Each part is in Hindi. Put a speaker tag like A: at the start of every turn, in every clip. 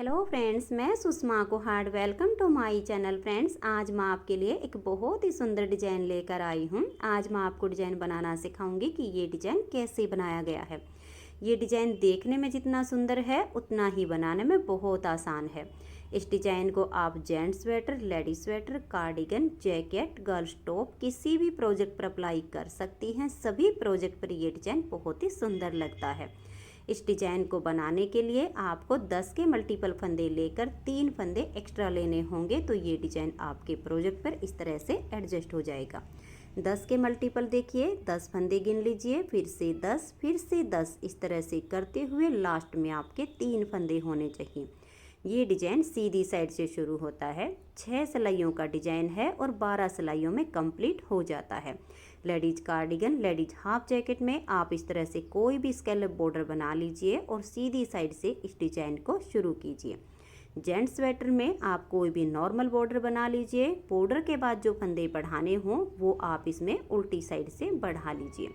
A: हेलो फ्रेंड्स, मैं Sushma Kuhar. Welcome to my channel. Friends, आज मैं आपके लिए एक बहुत ही सुंदर डिजाइन लेकर आई हूँ। आज मैं आपको डिजाइन बनाना सिखाऊंगी कि ये डिजाइन कैसे बनाया गया है। ये डिजाइन देखने में जितना सुंदर है उतना ही बनाने में बहुत आसान है। इस डिजाइन को आप gents sweater, ladies sweater, cardigan, jacket, girls top किसी भी प्रोजेक्ट पर अप्लाई कर सकती हैं। सभी प्रोजेक्ट पर ये डिजाइन बहुत ही सुंदर लगता है। इस डिजाइन को बनाने के लिए आपको 10 के मल्टीपल फंदे लेकर 3 फंदे एक्स्ट्रा लेने होंगे, तो ये डिजाइन आपके प्रोजेक्ट पर इस तरह से एडजस्ट हो जाएगा। 10 के मल्टीपल देखिए, 10 फंदे गिन लीजिए, फिर से 10, फिर से 10, इस तरह से करते हुए लास्ट में आपके 3 फंदे होने चाहिए। ये डिजाइन सीधी साइड से शुरू होता है। 6 सिलाइयों का डिजाइन है और 12 सिलाइयों में कंप्लीट हो जाता है। Ladies cardigan, ladies half jacket में आप इस तरह से कोई भी स्कैलप बॉर्डर बना लीजिए और सीधी साइड से इस डिजाइन को शुरू कीजिए। जेंट्स स्वेटर में आप कोई भी नॉर्मल बॉर्डर बना लीजिए। बॉर्डर के बाद जो फंदे बढ़ाने हों वो आप इसमें उल्टी साइड से बढ़ा लीजिए।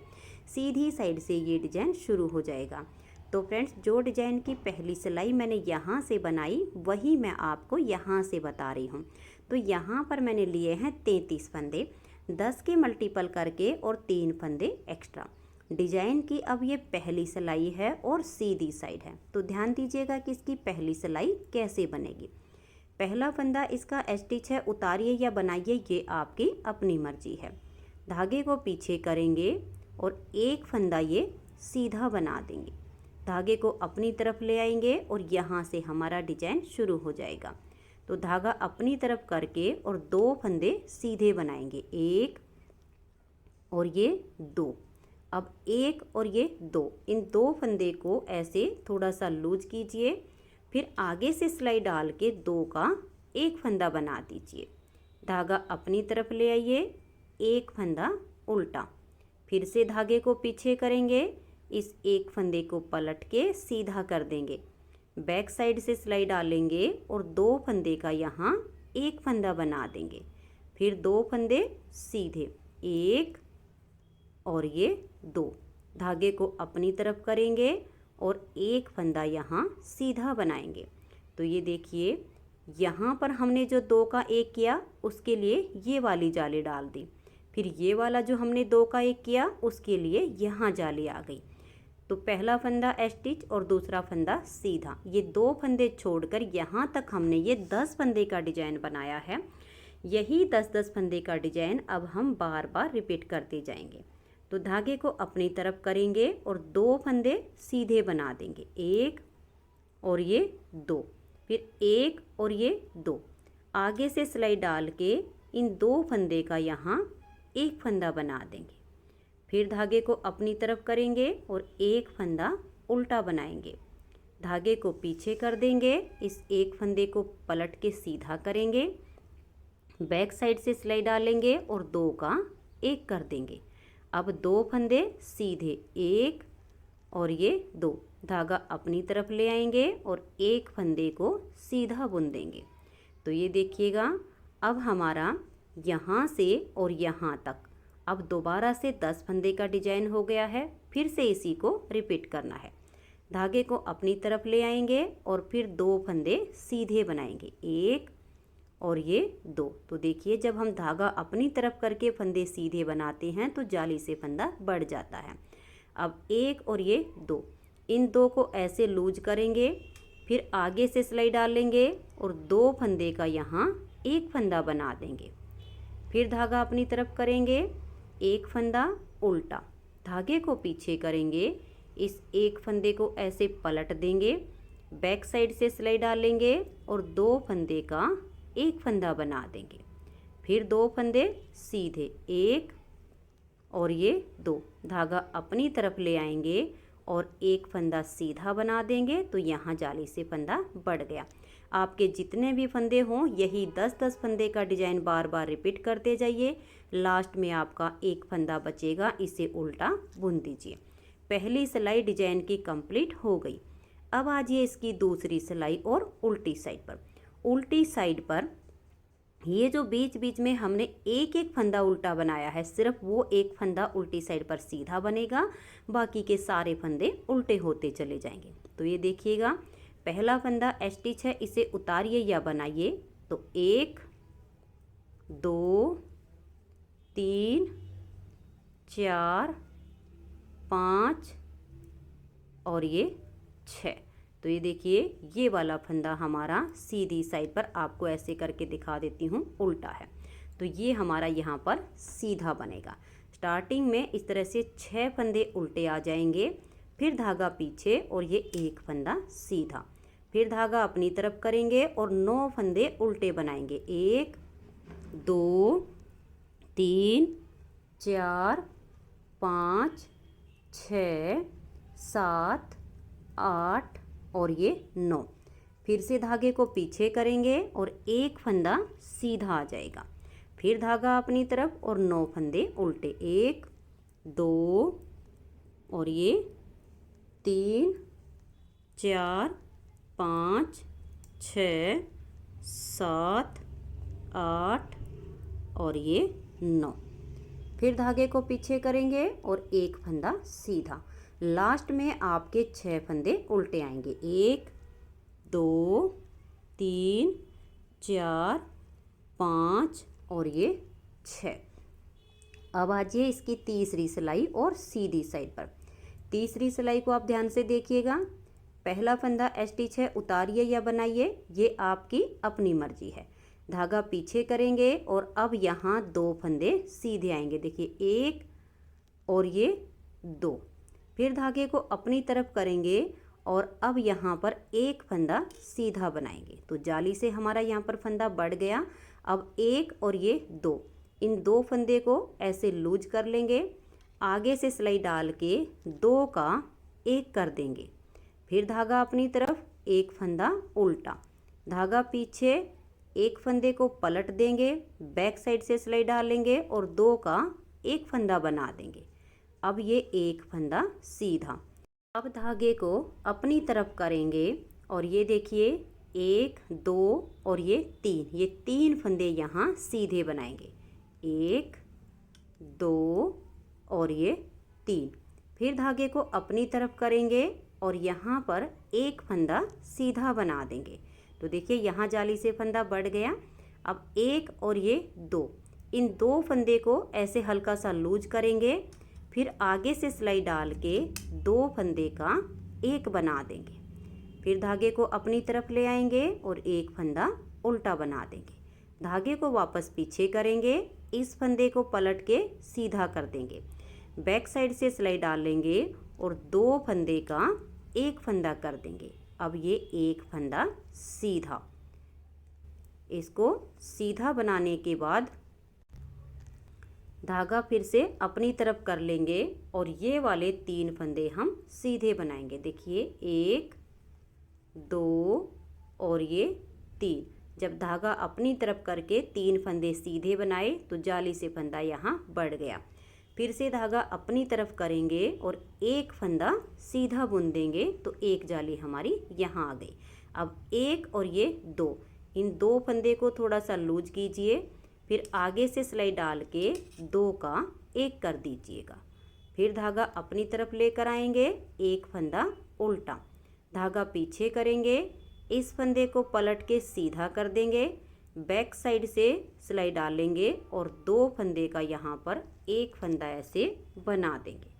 A: सीधी साइड से ये डिजाइन शुरू हो जाएगा। तो फ्रेंड्स, जो डिजाइन की पहली सिलाई मैंने यहाँ से बनाई वही मैं आपको यहाँ से बता रही हूँ। तो यहाँ पर मैंने लिए हैं 33 फंदे, 10 के मल्टीपल करके और 3 फंदे एक्स्ट्रा। डिजाइन की अब ये पहली सिलाई है और सीधी साइड है, तो ध्यान दीजिएगा कि इसकी पहली सिलाई कैसे बनेगी। पहला फंदा इसका स्टिच है, उतारिए या बनाइए ये आपकी अपनी मर्जी है। धागे को पीछे करेंगे और एक फंदा ये सीधा बना देंगे। धागे को अपनी तरफ ले आएंगे और यहाँ से हमारा डिजाइन शुरू हो जाएगा। तो धागा अपनी तरफ करके और 2 फंदे सीधे बनाएंगे, 1 और ये 2। अब 1 और ये 2, इन 2 फंदे को ऐसे थोड़ा सा लूज कीजिए। फिर आगे से सिलाई डाल के 2 का एक फंदा बना दीजिए। धागा अपनी तरफ ले आइए, एक फंदा उल्टा। फिर से धागे को पीछे करेंगे, इस एक फंदे को पलट के सीधा कर देंगे। बैक साइड से सिलाई डालेंगे और 2 फंदे का यहाँ एक फंदा बना देंगे। फिर 2 फंदे सीधे, 1 और ये 2। धागे को अपनी तरफ करेंगे और एक फंदा यहाँ सीधा बनाएंगे। तो ये देखिए, यहाँ पर हमने जो 2 का 1 किया उसके लिए ये वाली जाली डाल दी। फिर ये वाला जो हमने 2 का 1 किया उसके लिए यहाँ जाली आ गई। तो पहला फंदा स्टिच और दूसरा फंदा सीधा, ये 2 फंदे छोड़कर यहाँ तक हमने ये 10 फंदे का डिजाइन बनाया है। यही 10-10 फंदे का डिजाइन अब हम बार बार रिपीट करते जाएंगे। तो धागे को अपनी तरफ करेंगे और 2 फंदे सीधे बना देंगे, 1 और ये 2, फिर 1 और ये 2। आगे से सिलाई डाल के इन 2 फंदे का यहाँ एक फंदा बना देंगे। फिर धागे को अपनी तरफ करेंगे और एक फंदा उल्टा बनाएंगे। धागे को पीछे कर देंगे, इस एक फंदे को पलट के सीधा करेंगे। बैक साइड से सिलाई डालेंगे और 2 का 1 कर देंगे। अब 2 फंदे सीधे, 1 और ये 2। धागा अपनी तरफ ले आएंगे और एक फंदे को सीधा बुन देंगे। तो ये देखिएगा, अब हमारा यहाँ से और यहाँ तक अब दोबारा से 10 फंदे का डिजाइन हो गया है। फिर से इसी को रिपीट करना है। धागे को अपनी तरफ ले आएंगे और फिर 2 फंदे सीधे बनाएंगे, 1 और ये 2। तो देखिए, जब हम धागा अपनी तरफ करके फंदे सीधे बनाते हैं तो जाली से फंदा बढ़ जाता है। अब 1 और ये 2, इन 2 को ऐसे लूज करेंगे। फिर आगे से सिलाई डालेंगे और 2 फंदे का यहाँ एक फंदा बना देंगे। फिर धागा अपनी तरफ करेंगे, एक फंदा उल्टा। धागे को पीछे करेंगे, इस एक फंदे को ऐसे पलट देंगे। बैक साइड से सिलाई डालेंगे और 2 फंदे का एक फंदा बना देंगे। फिर 2 फंदे सीधे, 1 और ये 2। धागा अपनी तरफ ले आएंगे और एक फंदा सीधा बना देंगे। तो यहाँ जाली से फंदा बढ़ गया। आपके जितने भी फंदे हों यही 10-10 फंदे का डिजाइन बार बार रिपीट करते जाइए। लास्ट में आपका एक फंदा बचेगा, इसे उल्टा बुन दीजिए। पहली सिलाई डिजाइन की कंप्लीट हो गई। अब आजिए इसकी दूसरी सिलाई और उल्टी साइड पर। उल्टी साइड पर ये जो बीच बीच में हमने एक एक फंदा उल्टा बनाया है, सिर्फ वो एक फंदा उल्टी साइड पर सीधा बनेगा, बाकी के सारे फंदे उल्टे होते चले जाएंगे। तो ये देखिएगा, पहला फंदा स्टिच है, इसे उतारिए या बनाइए। तो 1 2 3 4 5 और ये 6। तो ये देखिए ये वाला फंदा हमारा सीधी साइड पर, आपको ऐसे करके दिखा देती हूँ, उल्टा है। तो ये हमारा यहाँ पर सीधा बनेगा। स्टार्टिंग में इस तरह से 6 फंदे उल्टे आ जाएंगे, फिर धागा पीछे और ये एक फंदा सीधा, फिर धागा अपनी तरफ करेंगे और 9 फंदे उल्टे बनाएंगे। 1 2 3 4 5 6 7 8 और ये 9। फिर से धागे को पीछे करेंगे और एक फंदा सीधा आ जाएगा, फिर धागा अपनी तरफ और 9 फंदे उल्टे। 1 2 और ये 3 4 5 6 7 8 और ये 9। फिर धागे को पीछे करेंगे और एक फंदा सीधा। लास्ट में आपके 6 फंदे उल्टे आएंगे। 1 2 3 4 5 और ये 6। अब आ जाइए इसकी तीसरी सिलाई और सीधी साइड पर। तीसरी सिलाई को आप ध्यान से देखिएगा। पहला फंदा स्टिच है, उतारिए या बनाइए, ये आपकी अपनी मर्जी है। धागा पीछे करेंगे और अब यहाँ 2 फंदे सीधे आएंगे। देखिए 1 और ये 2। फिर धागे को अपनी तरफ करेंगे और अब यहाँ पर एक फंदा सीधा बनाएंगे। तो जाली से हमारा यहाँ पर फंदा बढ़ गया। अब 1 और ये 2, इन 2 फंदे को ऐसे लूज कर लेंगे, आगे से सिलाई डाल के 2 का 1 कर देंगे। फिर धागा अपनी तरफ, एक फंदा उल्टा, धागा पीछे, एक फंदे को पलट देंगे, बैक साइड से सिलाई डालेंगे और 2 का 1 फंदा बना देंगे। अब ये एक फंदा सीधा। अब धागे को अपनी तरफ करेंगे और ये देखिए 1 2 और ये 3, ये 3 फंदे यहाँ सीधे बनाएंगे। 1 2 और ये 3। फिर धागे को अपनी तरफ करेंगे और यहाँ पर एक फंदा सीधा बना देंगे। तो देखिए यहाँ जाली से फंदा बढ़ गया। अब 1 और ये 2, इन 2 फंदे को ऐसे हल्का सा लूज करेंगे, फिर आगे से सिलाई डाल के 2 फंदे का 1 बना देंगे। फिर धागे को अपनी तरफ ले आएंगे और एक फंदा उल्टा बना देंगे। धागे को वापस पीछे करेंगे, इस फंदे को पलट के सीधा कर देंगे, बैक साइड से सिलाई डाल लेंगे और 2 फंदे का 1 फंदा कर देंगे। अब ये एक फंदा सीधा। इसको सीधा बनाने के बाद धागा फिर से अपनी तरफ कर लेंगे और ये वाले 3 फंदे हम सीधे बनाएंगे। देखिए 1 2 और ये 3। जब धागा अपनी तरफ करके 3 फंदे सीधे बनाए तो जाली से फंदा यहाँ बढ़ गया। फिर से धागा अपनी तरफ करेंगे और एक फंदा सीधा बुन देंगे, तो एक जाली हमारी यहाँ आ गई। अब 1 और ये 2, इन 2 फंदे को थोड़ा सा लूज कीजिए, फिर आगे से सिलाई डाल के 2 का 1 कर दीजिएगा। फिर धागा अपनी तरफ लेकर आएंगे, एक फंदा उल्टा, धागा पीछे करेंगे, इस फंदे को पलट के सीधा कर देंगे, बैक साइड से सिलाई डालेंगे और 2 फंदे का यहाँ पर एक फंदा ऐसे बना देंगे।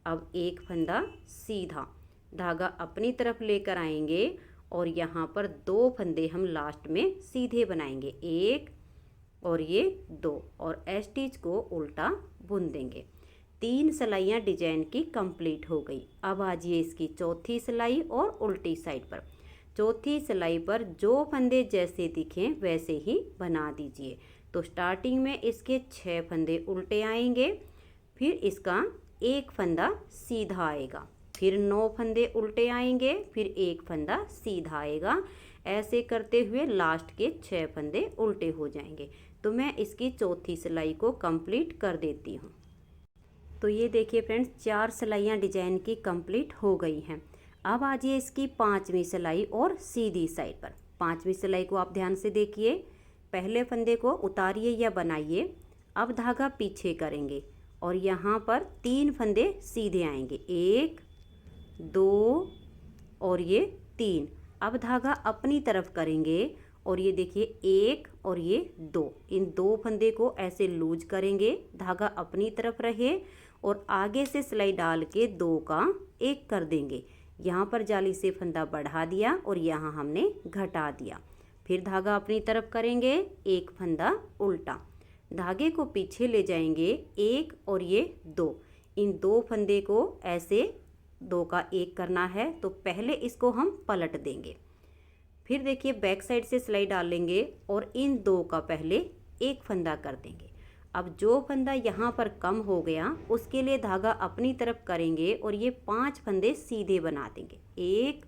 A: अब एक फंदा सीधा, धागा अपनी तरफ लेकर आएंगे और यहाँ पर 2 फंदे हम लास्ट में सीधे बनाएंगे, 1 और ये 2, और स्टिच को उल्टा बुन देंगे। 3 सिलाइयाँ डिजाइन की कंप्लीट हो गई। अब आ जाइए इसकी चौथी सिलाई और उल्टी साइड पर। चौथी सिलाई पर जो फंदे जैसे दिखें वैसे ही बना दीजिए। तो स्टार्टिंग में इसके 6 फंदे उल्टे आएंगे, फिर इसका एक फंदा सीधा आएगा, फिर 9 फंदे उल्टे आएंगे, फिर एक फंदा सीधा आएगा। ऐसे करते हुए लास्ट के 6 फंदे उल्टे हो जाएंगे। तो मैं इसकी चौथी सिलाई को कंप्लीट कर देती हूँ। तो ये देखिए फ्रेंड्स, 4 सिलाइयाँ डिजाइन की कंप्लीट हो गई हैं। अब आ जाइए इसकी 5वीं सिलाई और सीधी साइड पर। 5वीं सिलाई को आप ध्यान से देखिए। पहले फंदे को उतारिए या बनाइए। अब धागा पीछे करेंगे और यहाँ पर 3 फंदे सीधे आएंगे, 1 2 और ये 3। अब धागा अपनी तरफ करेंगे और ये देखिए 1 और ये 2, इन 2 फंदे को ऐसे लूज करेंगे, धागा अपनी तरफ रहे और आगे से सिलाई डाल के 2 का 1 कर देंगे। यहाँ पर जाली से फंदा बढ़ा दिया और यहाँ हमने घटा दिया। फिर धागा अपनी तरफ करेंगे, 1 फंदा उल्टा, धागे को पीछे ले जाएंगे 1 और ये 2, इन 2 फंदे को ऐसे 2 का 1 करना है। तो पहले इसको हम पलट देंगे, फिर देखिए बैक साइड से सिलाई डालेंगे और इन 2 का पहले 1 फंदा कर देंगे। अब जो फंदा यहाँ पर कम हो गया उसके लिए धागा अपनी तरफ करेंगे और ये 5 फंदे सीधे बना देंगे, 1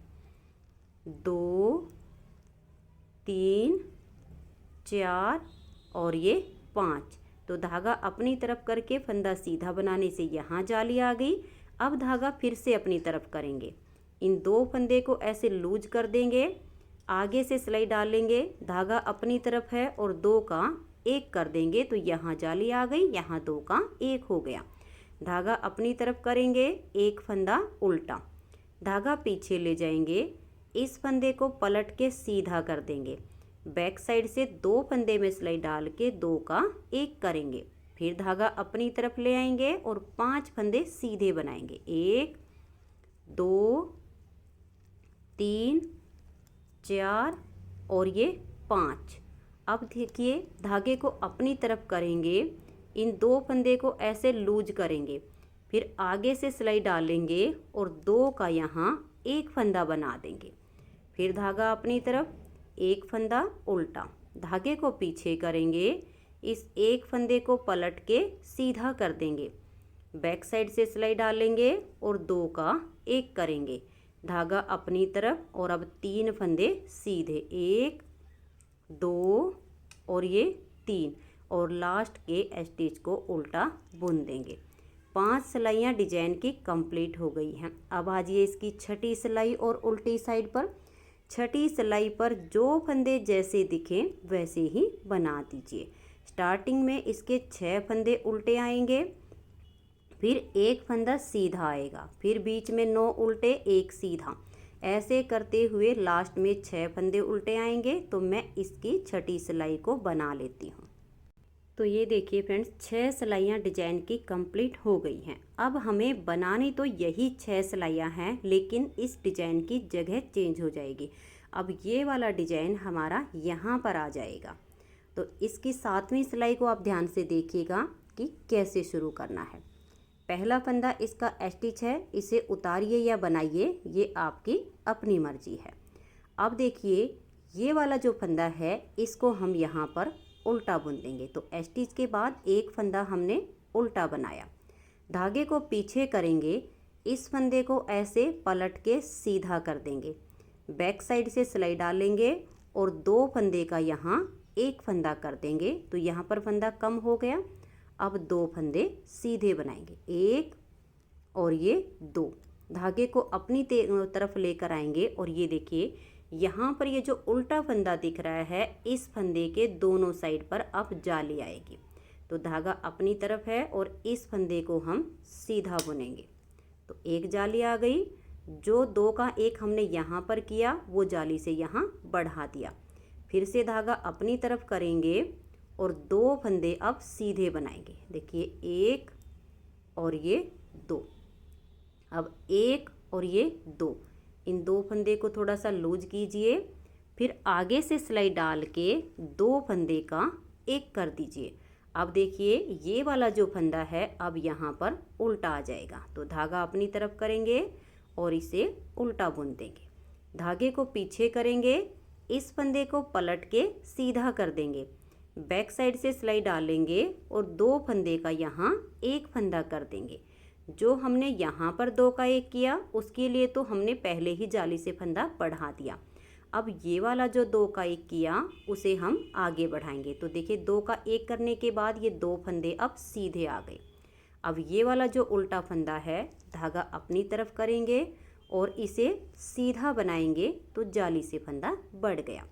A: 2 3 4 और ये 5। तो धागा अपनी तरफ करके फंदा सीधा बनाने से यहाँ जाली आ गई। अब धागा फिर से अपनी तरफ करेंगे, इन 2 फंदे को ऐसे लूज कर देंगे, आगे से सिलाई डालेंगे, धागा अपनी तरफ है और 2 का 1 कर देंगे। तो यहाँ जाली आ गई, यहाँ 2 का 1 हो गया। धागा अपनी तरफ करेंगे, 1 फंदा उल्टा, धागा पीछे ले जाएंगे, इस फंदे को पलट के सीधा कर देंगे, बैक साइड से 2 फंदे में सिलाई डाल के 2 का 1 करेंगे, फिर धागा अपनी तरफ ले आएंगे और 5 फंदे सीधे बनाएंगे, 1 2 3 4 और ये 5। अब देखिए धागे को अपनी तरफ करेंगे, इन 2 फंदे को ऐसे लूज करेंगे, फिर आगे से सिलाई डालेंगे और 2 का यहाँ 1 फंदा बना देंगे, फिर धागा अपनी तरफ, 1 फंदा उल्टा, धागे को पीछे करेंगे, इस 1 फंदे को पलट के सीधा कर देंगे, बैक साइड से सिलाई डालेंगे और 2 का 1 करेंगे, धागा अपनी तरफ और अब 3 फंदे सीधे, 1 2 और ये 3 और लास्ट के स्टिच को उल्टा बुन देंगे। 5 सिलाइयाँ डिजाइन की कंप्लीट हो गई हैं। अब आ जाइए इसकी छठी सिलाई और उल्टी साइड पर। छठी सिलाई पर जो फंदे जैसे दिखें वैसे ही बना दीजिए। स्टार्टिंग में इसके 6 फंदे उल्टे आएंगे, फिर 1 फंदा सीधा आएगा, फिर बीच में 9 उल्टे 1 सीधा, ऐसे करते हुए लास्ट में 6 फंदे उल्टे आएंगे। तो मैं इसकी छठी सिलाई को बना लेती हूँ। तो ये देखिए फ्रेंड्स, 6 सिलाइयाँ डिजाइन की कंप्लीट हो गई हैं। अब हमें बनानी तो यही 6 सिलाइयाँ हैं, लेकिन इस डिजाइन की जगह चेंज हो जाएगी। अब ये वाला डिजाइन हमारा यहाँ पर आ जाएगा। तो इसकी 7वीं सिलाई को आप ध्यान से देखिएगा कि कैसे शुरू करना है। पहला फंदा इसका स्टिच है, इसे उतारिए या बनाइए, ये आपकी अपनी मर्जी है। अब देखिए ये वाला जो फंदा है इसको हम यहाँ पर उल्टा बुन देंगे। तो स्टिच के बाद 1 फंदा हमने उल्टा बनाया, धागे को पीछे करेंगे, इस फंदे को ऐसे पलट के सीधा कर देंगे, बैक साइड से सिलाई डालेंगे और 2 फंदे का यहाँ 1 फंदा कर देंगे। तो यहाँ पर फंदा कम हो गया। अब 2 फंदे सीधे बनाएंगे, 1 और ये 2, धागे को अपनी तरफ लेकर आएंगे और ये देखिए यहाँ पर ये जो उल्टा फंदा दिख रहा है, इस फंदे के दोनों साइड पर अब जाली आएगी। तो धागा अपनी तरफ है और इस फंदे को हम सीधा बुनेंगे। तो 1 जाली आ गई, जो 2 का 1 हमने यहाँ पर किया वो जाली से यहाँ बढ़ा दिया, फिर से धागा अपनी तरफ करेंगे और 2 फंदे अब सीधे बनाएंगे। देखिए 1 और ये 2, अब 1 और ये 2, इन 2 फंदे को थोड़ा सा लूज कीजिए, फिर आगे से सिलाई डाल के 2 फंदे का 1 कर दीजिए। अब देखिए ये वाला जो फंदा है अब यहाँ पर उल्टा आ जाएगा। तो धागा अपनी तरफ करेंगे और इसे उल्टा बुन देंगे, धागे को पीछे करेंगे, इस फंदे को पलट के सीधा कर देंगे, बैक साइड से सिलाई डालेंगे और 2 फंदे का यहाँ 1 फंदा कर देंगे। जो हमने यहाँ पर 2 का 1 किया उसके लिए तो हमने पहले ही जाली से फंदा बढ़ा दिया। अब ये वाला जो 2 का 1 किया उसे हम आगे बढ़ाएंगे। तो देखिए 2 का 1 करने के बाद ये 2 फंदे अब सीधे आ गए। अब ये वाला जो उल्टा फंदा है धागा अपनी तरफ करेंगे और इसे सीधा बनाएंगे, तो जाली से फंदा बढ़ गया।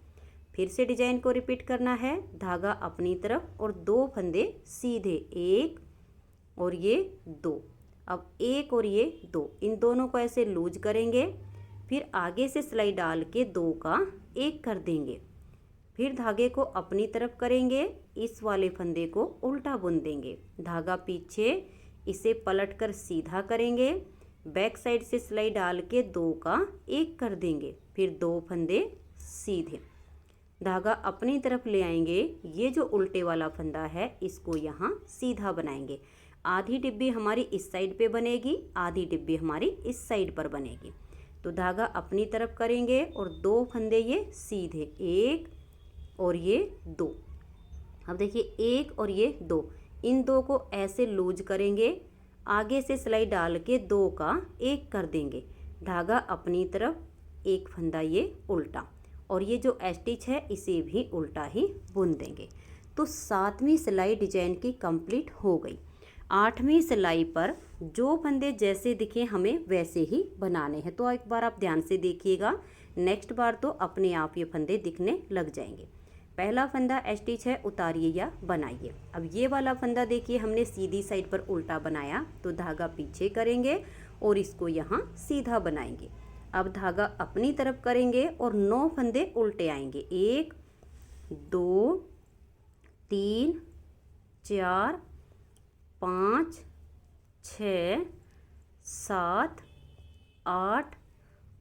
A: फिर से डिजाइन को रिपीट करना है, धागा अपनी तरफ और 2 फंदे सीधे, 1 और ये 2, अब 1 और ये 2, इन दोनों को ऐसे लूज करेंगे, फिर आगे से सिलाई डाल के 2 का 1 कर देंगे। फिर धागे को अपनी तरफ करेंगे, इस वाले फंदे को उल्टा बुन देंगे, धागा पीछे, इसे पलटकर सीधा करेंगे, बैक साइड से सिलाई डाल के 2 का 1 कर देंगे, फिर 2 फंदे सीधे, धागा अपनी तरफ ले आएंगे। ये जो उल्टे वाला फंदा है इसको यहाँ सीधा बनाएंगे। आधी डिब्बी हमारी इस साइड पे बनेगी, आधी डिब्बी हमारी इस साइड पर बनेगी। तो धागा अपनी तरफ करेंगे और 2 फंदे ये सीधे, 1 और ये 2। अब देखिए 1 और ये 2, इन 2 को ऐसे लूज करेंगे, आगे से सिलाई डाल के 2 का 1 कर देंगे, धागा अपनी तरफ, 1 फंदा ये उल्टा, और ये जो स्टिच है इसे भी उल्टा ही बुन देंगे। तो 7वीं सिलाई डिजाइन की कंप्लीट हो गई। 8वीं सिलाई पर जो फंदे जैसे दिखे हमें वैसे ही बनाने हैं। तो एक बार आप ध्यान से देखिएगा, नेक्स्ट बार तो अपने आप ये फंदे दिखने लग जाएंगे। पहला फंदा स्टिच है, उतारिए या बनाइए। अब ये वाला फंदा देखिए हमने सीधी साइड पर उल्टा बनाया, तो धागा पीछे करेंगे और इसको यहाँ सीधा बनाएंगे। अब धागा अपनी तरफ करेंगे और 9 फंदे उल्टे आएंगे, 1 2 3 4 5 6 7 8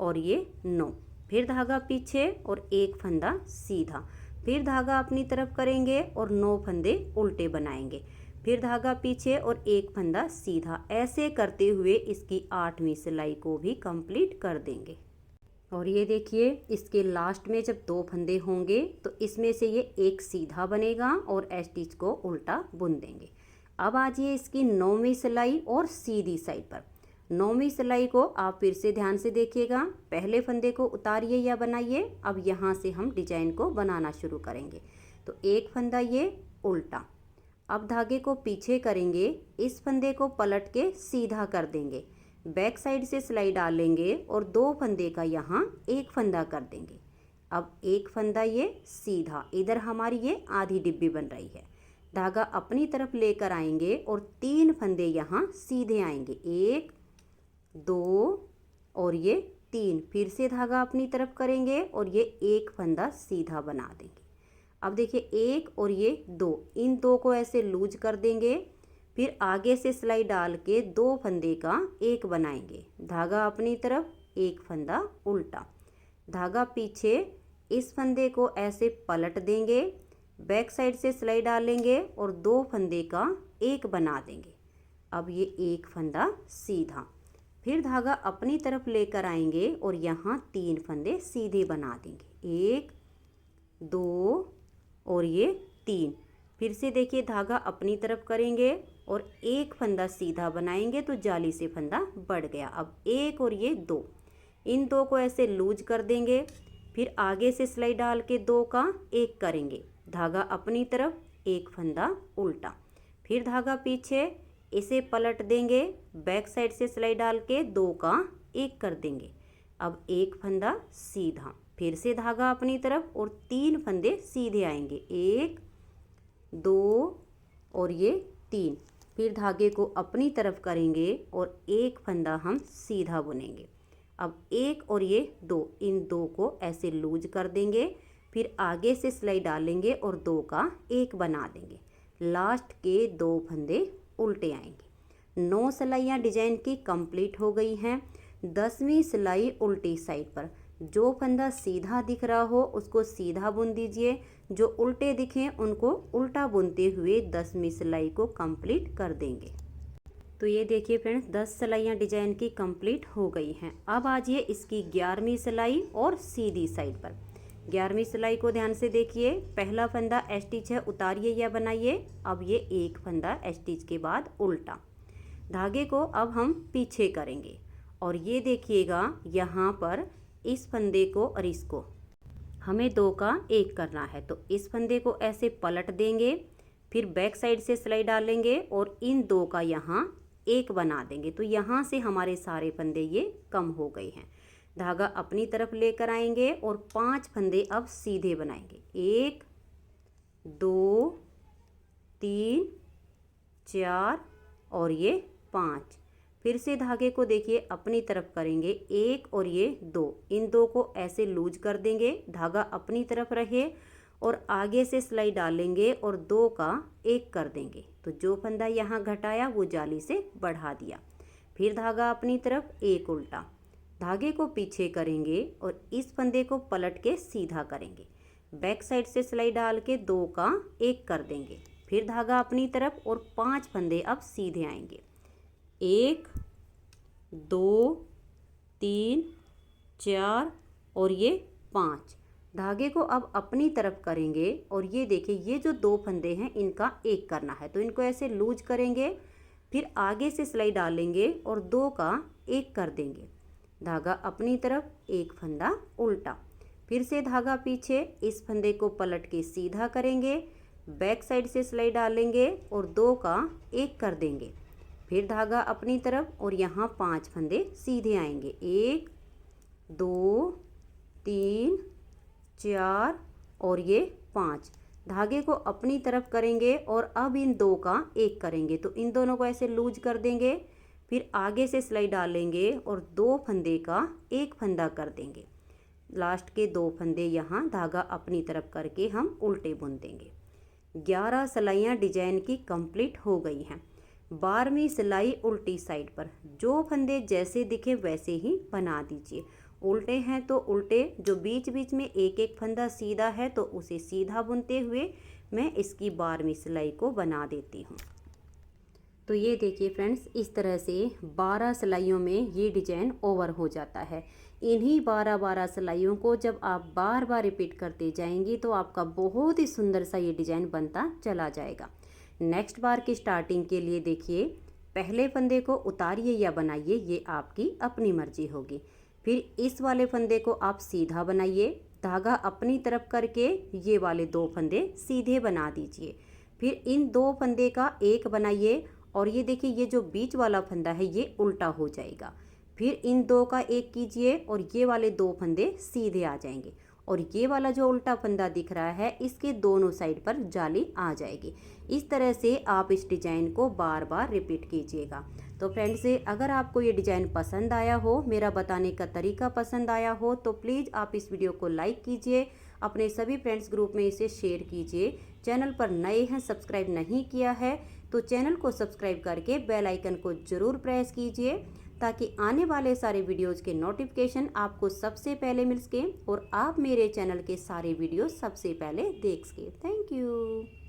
A: और ये 9। फिर धागा पीछे और 1 फंदा सीधा, फिर धागा अपनी तरफ करेंगे और 9 फंदे उल्टे बनाएंगे, फिर धागा पीछे और 1 फंदा सीधा। ऐसे करते हुए इसकी 8वीं सिलाई को भी कंप्लीट कर देंगे। और ये देखिए इसके लास्ट में जब 2 फंदे होंगे तो इसमें से ये 1 सीधा बनेगा और स्टिच को उल्टा बुन देंगे। अब आ जाइए इसकी 9वीं सिलाई और सीधी साइड पर। 9वीं सिलाई को आप फिर से ध्यान से देखिएगा, पहले फंदे को उतारिए या बनाइए। अब यहाँ से हम डिजाइन को बनाना शुरू करेंगे। तो 1 फंदा ये उल्टा, अब धागे को पीछे करेंगे, इस फंदे को पलट के सीधा कर देंगे, बैक साइड से सिलाई डालेंगे और 2 फंदे का यहाँ 1 फंदा कर देंगे। अब 1 फंदा ये सीधा, इधर हमारी ये आधी डिब्बी बन रही है, धागा अपनी तरफ लेकर आएंगे और 3 फंदे यहाँ सीधे आएंगे, 1 2 और ये 3, फिर से धागा अपनी तरफ करेंगे और ये 1 फंदा सीधा बना देंगे। अब देखिए 1 और ये 2, इन 2 को ऐसे लूज कर देंगे, फिर आगे से सिलाई डाल के 2 फंदे का 1 बनाएंगे, धागा अपनी तरफ, 1 फंदा उल्टा, धागा पीछे, इस फंदे को ऐसे पलट देंगे, बैक साइड से सिलाई डालेंगे और 2 फंदे का 1 बना देंगे। अब ये 1 फंदा सीधा, फिर धागा अपनी तरफ लेकर आएंगे और यहाँ 3 फंदे सीधे बना देंगे, 1 2 और ये 3, फिर से देखिए धागा अपनी तरफ करेंगे और 1 फंदा सीधा बनाएंगे तो जाली से फंदा बढ़ गया। अब 1 और ये 2, इन 2 को ऐसे लूज कर देंगे, फिर आगे से सिलाई डाल के 2 का 1 करेंगे, धागा अपनी तरफ, 1 फंदा उल्टा, फिर धागा पीछे, इसे पलट देंगे, बैक साइड से सिलाई डाल के 2 का 1 कर देंगे। अब 1 फंदा सीधा, फिर से धागा अपनी तरफ और 3 फंदे सीधे आएंगे, 1 2 और ये 3, फिर धागे को अपनी तरफ करेंगे और 1 फंदा हम सीधा बुनेंगे। अब 1 और ये 2, इन 2 को ऐसे लूज कर देंगे, फिर आगे से सिलाई डालेंगे और 2 का 1 बना देंगे, लास्ट के 2 फंदे उल्टे आएंगे। 9 सिलाइयाँ डिजाइन की कंप्लीट हो गई हैं। 10वीं सिलाई उल्टी साइड पर, जो फंदा सीधा दिख रहा हो उसको सीधा बुन दीजिए, जो उल्टे दिखें उनको उल्टा बुनते हुए 10वीं सिलाई को कंप्लीट कर देंगे। तो ये देखिए फ्रेंड्स 10 सिलाइयाँ डिजाइन की कंप्लीट हो गई हैं। अब आ जाइए इसकी 11वीं सिलाई और सीधी साइड पर। 11वीं सिलाई को ध्यान से देखिए, पहला फंदा स्टिच है, उतारिए या बनाइए। अब ये 1 फंदा स्टिच के बाद उल्टा, धागे को अब हम पीछे करेंगे और ये देखिएगा यहाँ पर इस फंदे को और इसको हमें 2 का 1 करना है, तो इस फंदे को ऐसे पलट देंगे, फिर बैक साइड से सिलाई डालेंगे और इन 2 का यहाँ 1 बना देंगे। तो यहाँ से हमारे सारे फंदे ये कम हो गए हैं, धागा अपनी तरफ लेकर आएंगे और 5 फंदे अब सीधे बनाएंगे, 1 2 3 4 और ये 5, फिर से धागे को देखिए अपनी तरफ करेंगे, एक और ये दो, इन दो को ऐसे लूज कर देंगे, धागा अपनी तरफ रहे और आगे से सिलाई डालेंगे और दो का एक कर देंगे। तो जो फंदा यहाँ घटाया वो जाली से बढ़ा दिया। फिर धागा अपनी तरफ, एक उल्टा, धागे को पीछे करेंगे और इस फंदे को पलट के सीधा करेंगे, बैक साइड से सिलाई डाल के दो का एक कर देंगे। फिर धागा अपनी तरफ और 5 फंदे अब सीधे आएंगे, 1 2 3 4 और ये 5। धागे को अब अपनी तरफ करेंगे और ये देखिए ये जो 2 फंदे हैं इनका एक करना है, तो इनको ऐसे लूज करेंगे, फिर आगे से सिलाई डालेंगे और दो का एक कर देंगे, धागा अपनी तरफ, एक फंदा उल्टा, फिर से धागा पीछे, इस फंदे को पलट के सीधा करेंगे, बैक साइड से सिलाई डालेंगे और दो का एक कर देंगे, फिर धागा अपनी तरफ और यहाँ 5 फंदे सीधे आएंगे, 1 2 3 4 और ये 5। धागे को अपनी तरफ करेंगे और अब इन दो का एक करेंगे, तो इन दोनों को ऐसे लूज कर देंगे, फिर आगे से सिलाई डालेंगे और 2 फंदे का एक फंदा कर देंगे, लास्ट के 2 फंदे यहाँ धागा अपनी तरफ करके हम उल्टे बुन देंगे। 11 सिलाइयाँ डिजाइन की कंप्लीट हो गई हैं। 12वीं सिलाई उल्टी साइड पर, जो फंदे जैसे दिखे वैसे ही बना दीजिए, उल्टे हैं तो उल्टे, जो बीच बीच में एक एक फंदा सीधा है तो उसे सीधा बुनते हुए मैं इसकी 12वीं सिलाई को बना देती हूँ। तो ये देखिए फ्रेंड्स, इस तरह से 12 सिलाइयों में ये डिजाइन ओवर हो जाता है। इन्हीं 12 सिलाइयों को जब आप बार बार रिपीट करते जाएंगी तो आपका बहुत ही सुंदर सा ये डिजाइन बनता चला जाएगा। नेक्स्ट बार की स्टार्टिंग के लिए देखिए, पहले फंदे को उतारिए या बनाइए, ये आपकी अपनी मर्जी होगी। फिर इस वाले फंदे को आप सीधा बनाइए, धागा अपनी तरफ करके ये वाले 2 फंदे सीधे बना दीजिए, फिर इन 2 फंदे का एक बनाइए और ये देखिए ये जो बीच वाला फंदा है ये उल्टा हो जाएगा, फिर इन 2 का एक कीजिए और ये वाले 2 फंदे सीधे आ जाएंगे और ये वाला जो उल्टा फंदा दिख रहा है इसके दोनों साइड पर जाली आ जाएगी। इस तरह से आप इस डिज़ाइन को बार बार रिपीट कीजिएगा। तो फ्रेंड्स, अगर आपको ये डिज़ाइन पसंद आया हो, मेरा बताने का तरीका पसंद आया हो, तो प्लीज़ आप इस वीडियो को लाइक कीजिए, अपने सभी फ्रेंड्स ग्रुप में इसे शेयर कीजिए। चैनल पर नए हैं, सब्सक्राइब नहीं किया है तो चैनल को सब्सक्राइब करके बेल आइकन को ज़रूर प्रेस कीजिए ताकि आने वाले सारे वीडियोज़ के नोटिफिकेशन आपको सबसे पहले मिल सके और आप मेरे चैनल के सारे वीडियो सबसे पहले देख सके। Thank you.